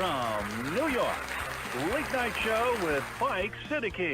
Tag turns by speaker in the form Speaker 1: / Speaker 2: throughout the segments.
Speaker 1: from New York, Late Night Show with Mike Siddiqui.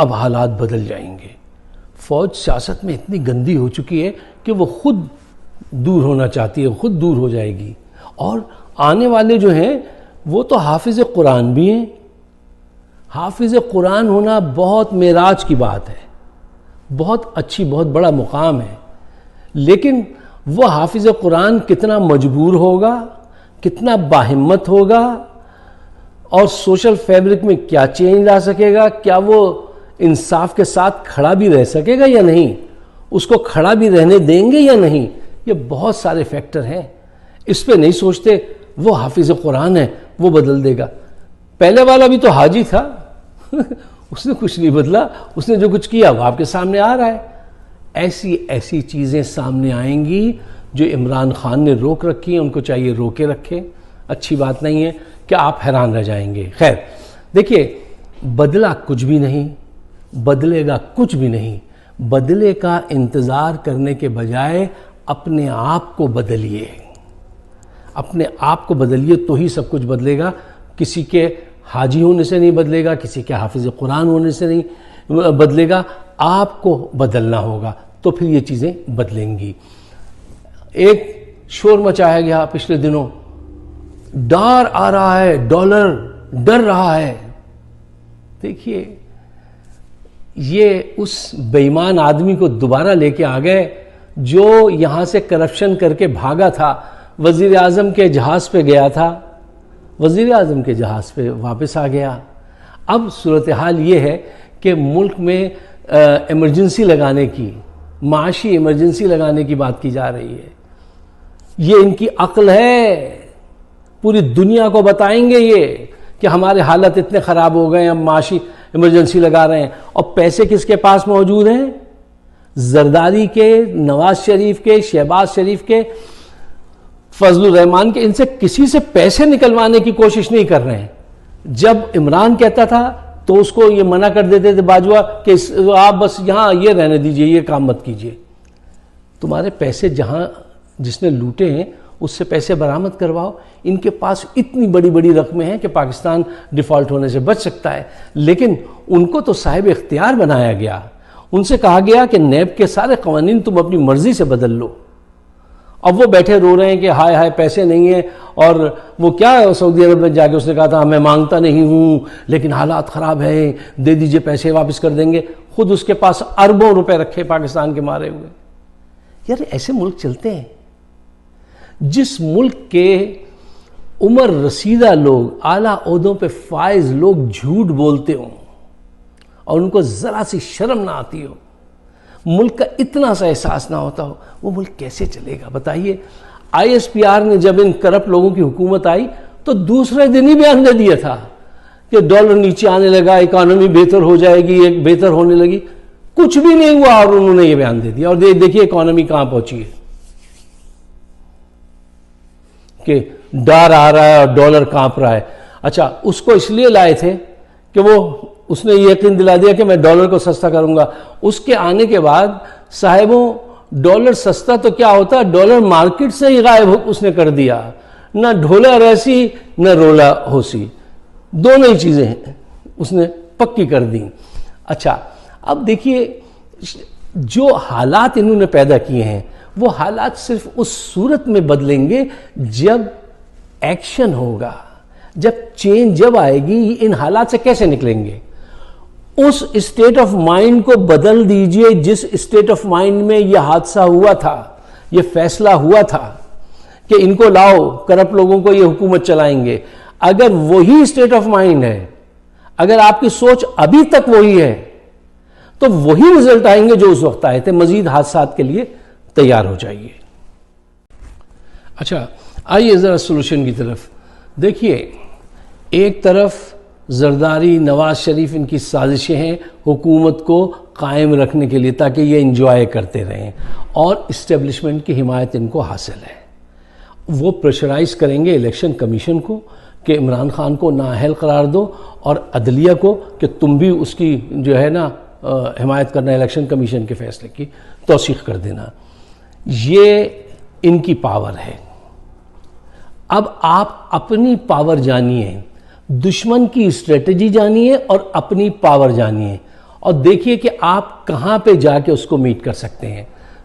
Speaker 2: اب حالات بدل جائیں گے. فوج سیاست میں اتنی گندی ہو چکی ہے کہ وہ خود دور ہونا چاہتی ہے، خود دور ہو جائے گی. اور آنے والے جو ہیں وہ تو حافظ قرآن بھی ہیں. حافظ قرآن ہونا بہت معراج کی بات ہے، بہت اچھی، بہت بڑا مقام ہے. لیکن وہ حافظ قرآن کتنا مجبور ہوگا، کتنا باہمت ہوگا، اور سوشل فیبرک میں کیا چینج لا سکے گا، کیا وہ انصاف کے ساتھ کھڑا بھی رہ سکے گا یا نہیں، اس کو کھڑا بھی رہنے دیں گے یا نہیں. یہ بہت سارے فیکٹر ہیں، اس پہ نہیں سوچتے. وہ حافظ قرآن ہے، وہ بدل دے گا. پہلے والا بھی تو حاجی تھا اس نے کچھ نہیں بدلا، اس نے جو کچھ کیا وہ آپ کے سامنے آ رہا ہے. ایسی چیزیں سامنے آئیں گی جو عمران خان نے روک رکھی ہیں، ان کو چاہیے روکے رکھے. اچھی بات نہیں ہے کہ آپ حیران رہ جائیں گے. خیر دیکھیے، بدلا کچھ بھی نہیں، بدلے گا کچھ بھی نہیں. بدلے کا انتظار کرنے کے بجائے اپنے آپ کو بدلیے، اپنے آپ کو بدلیے تو ہی سب کچھ بدلے گا. کسی کے حاجی ہونے سے نہیں بدلے گا، کسی کے حافظ قرآن ہونے سے نہیں بدلے گا. آپ کو بدلنا ہوگا تو پھر یہ چیزیں بدلیں گی. ایک شور مچایا گیا پچھلے دنوں، ڈار آ رہا ہے، ڈالر ڈر رہا ہے. دیکھیے، یہ اس بے ایمان آدمی کو دوبارہ لے کے آ گئے جو یہاں سے کرپشن کر کے بھاگا تھا، وزیر اعظم کے جہاز پہ گیا تھا، وزیر اعظم کے جہاز پہ واپس آ گیا. اب صورتحال یہ ہے کہ ملک میں ایمرجنسی لگانے کی، معاشی ایمرجنسی لگانے کی بات کی جا رہی ہے. یہ ان کی عقل ہے. پوری دنیا کو بتائیں گے یہ کہ ہمارے حالت اتنے خراب ہو گئے ہیں، ہم معاشی ایمرجنسی لگا رہے ہیں. اور پیسے کس کے پاس موجود ہیں؟ زرداری کے، نواز شریف کے، شہباز شریف کے، فضل الرحمان کے. ان سے کسی سے پیسے نکلوانے کی کوشش نہیں کر رہے ہیں. جب عمران کہتا تھا تو اس کو یہ منع کر دیتے تھے باجوہ کہ آپ بس یہاں یہ رہنے دیجئے، یہ کام مت کیجئے. تمہارے پیسے جہاں جس نے لوٹے ہیں اس سے پیسے برآمد کرواؤ. ان کے پاس اتنی بڑی بڑی رقمیں ہیں کہ پاکستان ڈیفالٹ ہونے سے بچ سکتا ہے. لیکن ان کو تو صاحب اختیار بنایا گیا. ان سے کہا گیا کہ نیب کے سارے قوانین تم اپنی مرضی سے بدل لو. اب وہ بیٹھے رو رہے ہیں کہ ہائے ہائے پیسے نہیں ہیں. اور وہ کیا ہے، سعودی عرب میں جا کے اس نے کہا تھا میں مانگتا نہیں ہوں لیکن حالات خراب ہیں، دے دیجئے پیسے واپس کر دیں گے. خود اس کے پاس اربوں روپے رکھے پاکستان کے مارے ہوئے. یار ایسے ملک چلتے ہیں. جس ملک کے عمر رسیدہ لوگ، اعلیٰ عہدوں پہ فائز لوگ جھوٹ بولتے ہوں اور ان کو ذرا سی شرم نہ آتی ہو، ملک کا اتنا سا احساس نہ ہوتا ہو، وہ ملک کیسے چلے گا بتائیے. آئی ایس پی آر نے جب ان کرپٹ لوگوں کی حکومت آئی تو دوسرے دن ہی بیان دے دیا تھا کہ ڈالر نیچے آنے لگا، اکانومی بہتر ہو جائے گی، ایک بہتر ہونے لگی. کچھ بھی نہیں ہوا اور انہوں نے یہ بیان دے دیا. اور دیکھیے اکانومی کہاں پہنچی ہے کہ ڈر آ رہا ہے اور ڈالر کانپ رہا ہے. اچھا، اس کو اس لیے لائے تھے کہ اس نے یہ یقین دلا دیا کہ میں ڈالر کو سستا کروں گا. اس کے آنے کے بعد صاحبوں ڈالر سستا تو کیا ہوتا، ڈالر مارکیٹ سے ہی غائب اس نے کر دیا. نہ ڈھولا رہسی نہ رولا ہوسی، دونوں ہی چیزیں ہیں اس نے پکی کر دیں. اچھا اب دیکھیے، جو حالات انہوں نے پیدا کیے ہیں وہ حالات صرف اس صورت میں بدلیں گے جب ایکشن ہوگا، جب چینج جب آئے گی. ان حالات سے کیسے نکلیں گے؟ اس اسٹیٹ آف مائنڈ کو بدل دیجئے جس اسٹیٹ آف مائنڈ میں یہ حادثہ ہوا تھا، یہ فیصلہ ہوا تھا کہ ان کو لاؤ، کرپٹ لوگوں کو یہ حکومت چلائیں گے. اگر وہی اسٹیٹ آف مائنڈ ہے، اگر آپ کی سوچ ابھی تک وہی ہے تو وہی رزلٹ آئیں گے جو اس وقت آئے تھے. مزید حادثات کے لیے تیار ہو جائیے. اچھا آئیے ذرا سولوشن کی طرف. دیکھیے، ایک طرف زرداری، نواز شریف، ان کی سازشیں ہیں حکومت کو قائم رکھنے کے لیے تاکہ یہ انجوائے کرتے رہیں، اور اسٹیبلشمنٹ کی حمایت ان کو حاصل ہے. وہ پریشرائز کریں گے الیکشن کمیشن کو کہ عمران خان کو نااہل قرار دو، اور عدلیہ کو کہ تم بھی اس کی جو ہے نا حمایت کرنا، الیکشن کمیشن کے فیصلے کی توثیق کر دینا. یہ ان کی پاور ہے. اب آپ اپنی پاور جانیے، دشمن کی اسٹریٹجی جانیے اور اپنی پاور جانیے، اور دیکھیے کہ آپ کہاں پہ جا کے اس کو میٹ کر سکتے ہیں.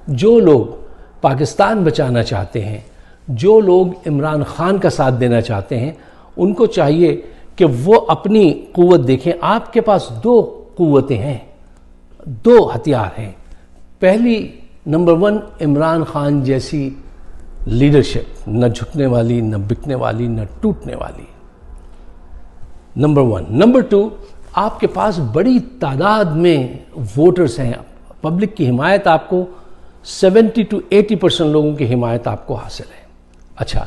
Speaker 2: جو لوگ پاکستان بچانا چاہتے ہیں، جو لوگ عمران خان کا ساتھ دینا چاہتے ہیں، ان کو چاہیے کہ وہ اپنی قوت دیکھیں. آپ کے پاس 2 قوتیں ہیں، 2 ہتھیار ہیں. پہلی نمبر 1 عمران خان جیسی لیڈرشپ، نہ جھکنے والی، نہ بکنے والی، نہ ٹوٹنے والی. نمبر 1. نمبر 2، آپ کے پاس بڑی تعداد میں ووٹرز ہیں. پبلک کی حمایت آپ کو 70 to 80% لوگوں کی حمایت آپ کو حاصل ہے. اچھا،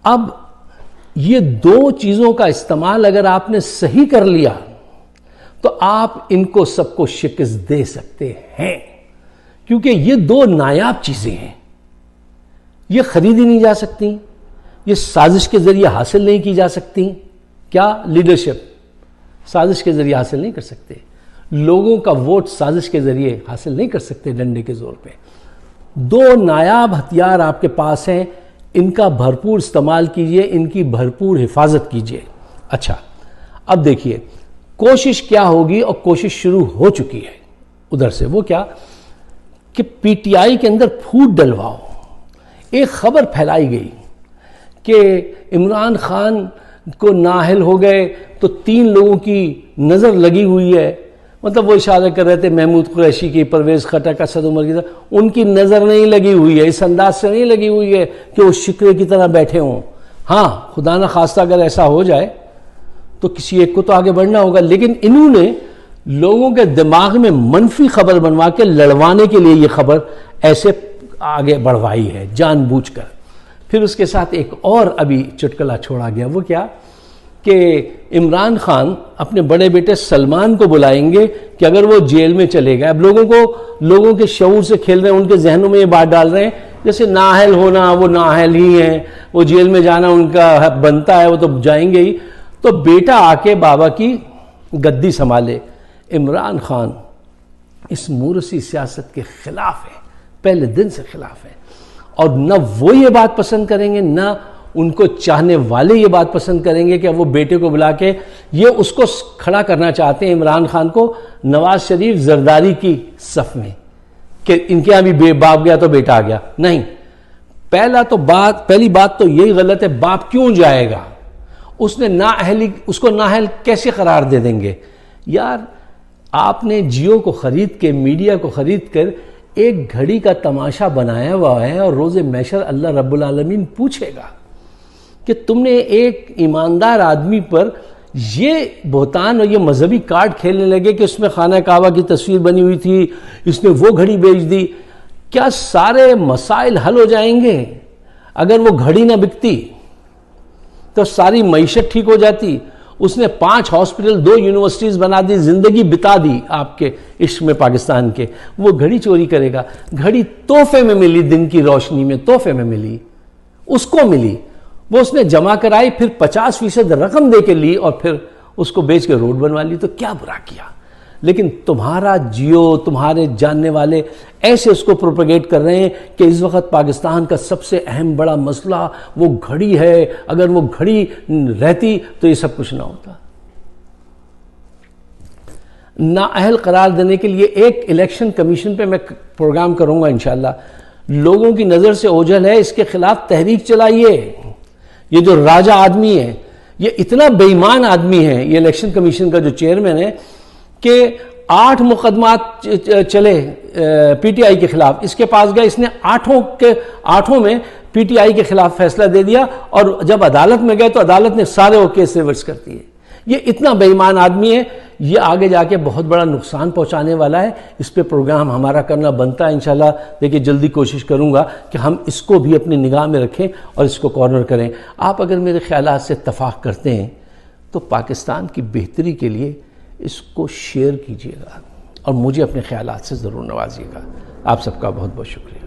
Speaker 2: اب یہ 2 چیزوں کا استعمال اگر آپ نے صحیح کر لیا تو آپ ان کو سب کو شکست دے سکتے ہیں، کیونکہ یہ 2 نایاب چیزیں ہیں. یہ خریدی نہیں جا سکتی، یہ سازش کے ذریعے حاصل نہیں کی جا سکتی. کیا؟ لیڈرشپ سازش کے ذریعے حاصل نہیں کر سکتے. لوگوں کا ووٹ سازش کے ذریعے حاصل نہیں کر سکتے ڈنڈے کے زور پہ. 2 نایاب ہتھیار آپ کے پاس ہیں، ان کا بھرپور استعمال کیجئے، ان کی بھرپور حفاظت کیجئے. اچھا، اب دیکھیے کوشش کیا ہوگی، اور کوشش شروع ہو چکی ہے ادھر سے. وہ کیا کہ پی ٹی آئی کے اندر پھوٹ ڈلواؤ. ایک خبر پھیلائی گئی کہ عمران خان کو نااہل ہو گئے تو 3 لوگوں کی نظر لگی ہوئی ہے. مطلب وہ اشارہ کر رہے تھے محمود قریشی کی، پرویز خٹک، اسد عمر کی طرح. ان کی نظر نہیں لگی ہوئی ہے، اس انداز سے نہیں لگی ہوئی ہے کہ وہ شکرے کی طرح بیٹھے ہوں. ہاں، خدا نہ خواستہ اگر ایسا ہو جائے تو کسی ایک کو تو آگے بڑھنا ہوگا، لیکن انہوں نے لوگوں کے دماغ میں منفی خبر بنوا کے لڑوانے کے لیے یہ خبر ایسے آگے بڑھوائی ہے جان بوجھ کر. پھر اس کے ساتھ ایک اور ابھی چٹکلا چھوڑا گیا. وہ کیا کہ عمران خان اپنے بڑے بیٹے سلمان کو بلائیں گے کہ اگر وہ جیل میں چلے گئے. اب لوگوں کے شعور سے کھیل رہے ہیں، ان کے ذہنوں میں یہ بات ڈال رہے ہیں جیسے نااہل ہونا، وہ نااہل ہی ہیں، وہ جیل میں جانا ان کا بنتا ہے، وہ تو جائیں گے ہی. تو بیٹا آ کے بابا کی گدی سنبھالے. عمران خان اس مورثی سیاست کے خلاف ہے، پہلے دن سے خلاف ہے. اور نہ وہ یہ بات پسند کریں گے، نہ ان کو چاہنے والے یہ بات پسند کریں گے کہ وہ بیٹے کو بلا کے یہ اس کو کھڑا کرنا چاہتے ہیں، عمران خان کو، نواز شریف زرداری کی صف میں، کہ ان کے یہاں بھی باپ گیا تو بیٹا آ گیا. نہیں، پہلی بات تو یہی غلط ہے. باپ کیوں جائے گا؟ اس کو نااہل کیسے قرار دے دیں گے؟ یار، آپ نے جیو کو خرید کے، میڈیا کو خرید کر ایک گھڑی کا تماشا بنایا ہوا ہے، اور روز محشر اللہ رب العالمین پوچھے گا کہ تم نے ایک ایماندار آدمی پر یہ بہتان اور یہ مذہبی کارڈ کھیلنے لگے کہ اس میں خانہ کعبہ کی تصویر بنی ہوئی تھی، اس نے وہ گھڑی بیچ دی. کیا سارے مسائل حل ہو جائیں گے؟ اگر وہ گھڑی نہ بکتی تو ساری معیشت ٹھیک ہو جاتی. اس نے 5 ہاسپٹل، 2 یونیورسٹیز بنا دی، زندگی بتا دی آپ کے عشق میں پاکستان کے. وہ گھڑی چوری کرے گا؟ گھڑی تحفے میں ملی، دن کی روشنی میں تحفے میں ملی، اس کو ملی. وہ اس نے جمع کرائی، پھر 50% رقم دے کے لی، اور پھر اس کو بیچ کے روڈ بنوا لی. تو کیا برا کیا؟ لیکن تمہارا جیو، تمہارے جاننے والے ایسے اس کو پروپیگیٹ کر رہے ہیں کہ اس وقت پاکستان کا سب سے اہم بڑا مسئلہ وہ گھڑی ہے، اگر وہ گھڑی رہتی تو یہ سب کچھ نہ ہوتا. نااہل قرار دینے کے لیے ایک الیکشن کمیشن پہ میں پروگرام کروں گا انشاءاللہ. لوگوں کی نظر سے اوجھل ہے، اس کے خلاف تحریک چلائیے. یہ جو راجہ آدمی ہے، یہ اتنا بے ایمان آدمی ہے، یہ الیکشن کمیشن کا جو چیئرمین ہے، کہ 8 مقدمات چلے پی ٹی آئی کے خلاف. اس کے پاس گئے، اس نے 8 میں پی ٹی آئی کے خلاف فیصلہ دے دیا، اور جب عدالت میں گئے تو عدالت نے سارے وہ کیس ریورس کر دیے. یہ اتنا بے ایمان آدمی ہے، یہ آگے جا کے بہت بڑا نقصان پہنچانے والا ہے. اس پہ پروگرام ہمارا کرنا بنتا ہے انشاءاللہ. دیکھیے جلدی کوشش کروں گا کہ ہم اس کو بھی اپنی نگاہ میں رکھیں اور اس کو کارنر کریں. آپ اگر میرے خیالات سے اتفاق کرتے ہیں تو پاکستان کی بہتری کے لیے اس کو شیئر کیجیے گا، اور مجھے اپنے خیالات سے ضرور نوازیے گا. آپ سب کا بہت بہت شکریہ.